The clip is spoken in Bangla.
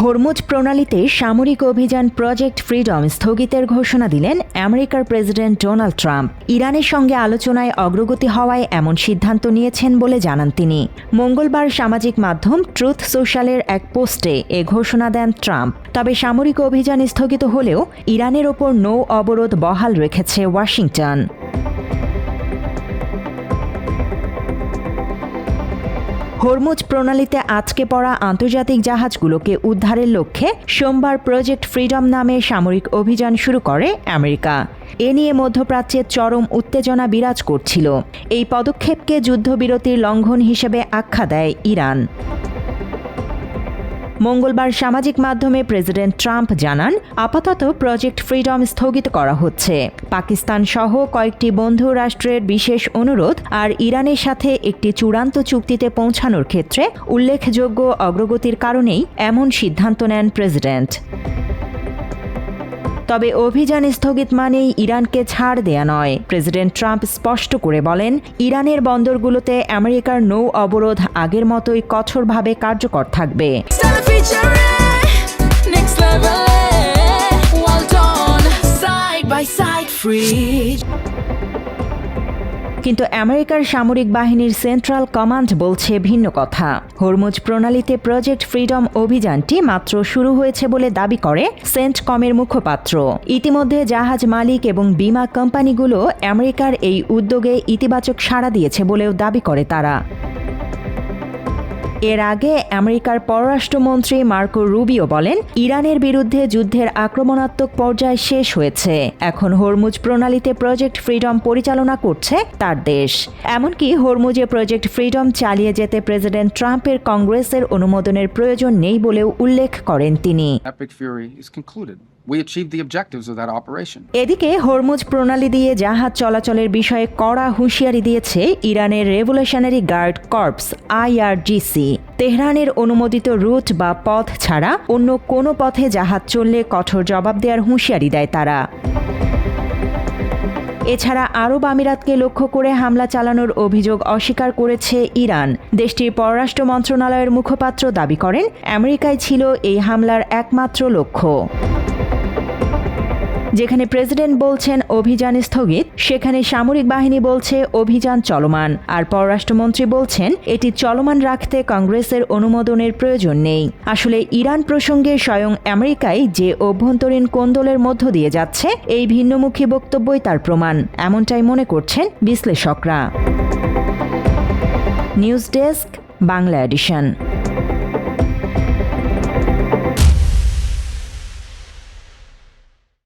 হরমুজ প্রণালীতে সামরিক অভিযান প্রজেক্ট ফ্রিডম স্থগিতের ঘোষণা দিলেন আমেরিকার প্রেসিডেন্ট ডোনাল্ড ট্রাম্প। ইরানের সঙ্গে আলোচনায় অগ্রগতি হওয়ায় এমন সিদ্ধান্ত নিয়েছেন বলে জানান তিনি। মঙ্গলবার সামাজিক মাধ্যম ট্রুথ সোশ্যালের এক পোস্টে এ ঘোষণা দেন ট্রাম্প। তবে সামরিক অভিযান স্থগিত হলেও ইরানের ওপর নৌ অবরোধ বহাল রেখেছে ওয়াশিংটন। হরমুজ প্রণালীতে আটকে পড়া আন্তর্জাতিক জাহাজগুলোকে উদ্ধারের লক্ষ্যে সোমবার প্রজেক্ট ফ্রিডম নামে সামরিক অভিযান শুরু করে আমেরিকা। এ নিয়ে মধ্যপ্রাচ্যে চরম উত্তেজনা বিরাজ করছিল। এই পদক্ষেপকে যুদ্ধবিরতির লঙ্ঘন হিসেবে আখ্যা দেয় ইরান। মঙ্গলবার সামাজিক মাধ্যমে প্রেসিডেন্ট ট্রাম্প জানান, আপাতত প্রজেক্ট ফ্রিডম স্থগিত করা হচ্ছে। পাকিস্তান সহ কয়েকটি বন্ধু রাষ্ট্রের বিশেষ অনুরোধ আর ইরানের সাথে একটি চূড়ান্ত চুক্তিতে পৌঁছানোর ক্ষেত্রে উল্লেখযোগ্য অগ্রগতির কারণেই এমন সিদ্ধান্ত নেন প্রেসিডেন্ট। তবে অভিযান স্থগিত মানেই ইরানকে ছাড় দেয়া নয়। প্রেসিডেন্ট ট্রাম্প স্পষ্ট করে বলেন, ইরানের বন্দরগুলোতে আমেরিকার নৌ অবরোধ আগের মতোই কঠোরভাবে কার্যকর থাকবে। কিন্তু আমেরিকার সামরিক বাহিনীর সেন্ট্রাল কমান্ড বলছে ভিন্ন কথা। হরমুজ প্রণালীতে প্রজেক্ট ফ্রিডম অভিযানটি মাত্র শুরু হয়েছে বলে দাবি করে সেন্টকমের মুখপাত্র। ইতিমধ্যে জাহাজ মালিক এবং বিমা কোম্পানিগুলো আমেরিকার এই উদ্যোগে ইতিবাচক সাড়া দিয়েছে বলেও দাবি করে তারা। এর আগে আমেরিকার পররাষ্ট্রমন্ত্রী মার্কো রুবিও বলেন, ইরানের বিরুদ্ধে যুদ্ধের আক্রমণাত্মক পর্যায় শেষ হয়েছে। এখন হরমুজ প্রণালীতে প্রজেক্ট ফ্রিডম পরিচালনা করছে তার দেশ। এমনকি হরমুজে প্রজেক্ট ফ্রিডম চালিয়ে যেতে প্রেসিডেন্ট ট্রাম্পের কংগ্রেসের অনুমোদনের প্রয়োজন নেই বলেও উল্লেখ করেন তিনি। এদিকে হরমুজ প্রণালী দিয়ে জাহাজ চলাচলের বিষয়ে কড়া হুঁশিয়ারি দিয়েছে ইরানের রেভলিউশনারি গার্ড কর্পস IRGC। তেহরানের অনুমোদিত রুট বা পথ ছাড়া অন্য কোনো পথে জাহাজ চললে কঠোর জবাব দেওয়ার হুঁশিয়ারি দেয় তারা। এছাড়া আরব আমিরাতকে লক্ষ্য করে হামলা চালানোর অভিযোগ অস্বীকার করেছে ইরান। দেশটির পররাষ্ট্র মন্ত্রণালয়ের মুখপাত্র দাবি করেন, আমেরিকায় ছিল এই হামলার একমাত্র লক্ষ্য। যেখানে প্রেসিডেন্ট বলছেন অভিযান স্থগিত, সেখানে সামরিক বাহিনী বলছে অভিযান চলমান। আর পররাষ্ট্রমন্ত্রী বলছেন এটি চলমান রাখতে কংগ্রেসের অনুমোদনের প্রয়োজন নেই। আসলে ইরান প্রসঙ্গে স্বয়ং আমেরিকাই যে অভ্যন্তরীণ কোন্দলের মধ্য দিয়ে যাচ্ছে, এই ভিন্নমুখী বক্তব্যই তার প্রমাণ, এমনটাই মনে করছেন বিশ্লেষকরা। News desk, Bangla addition.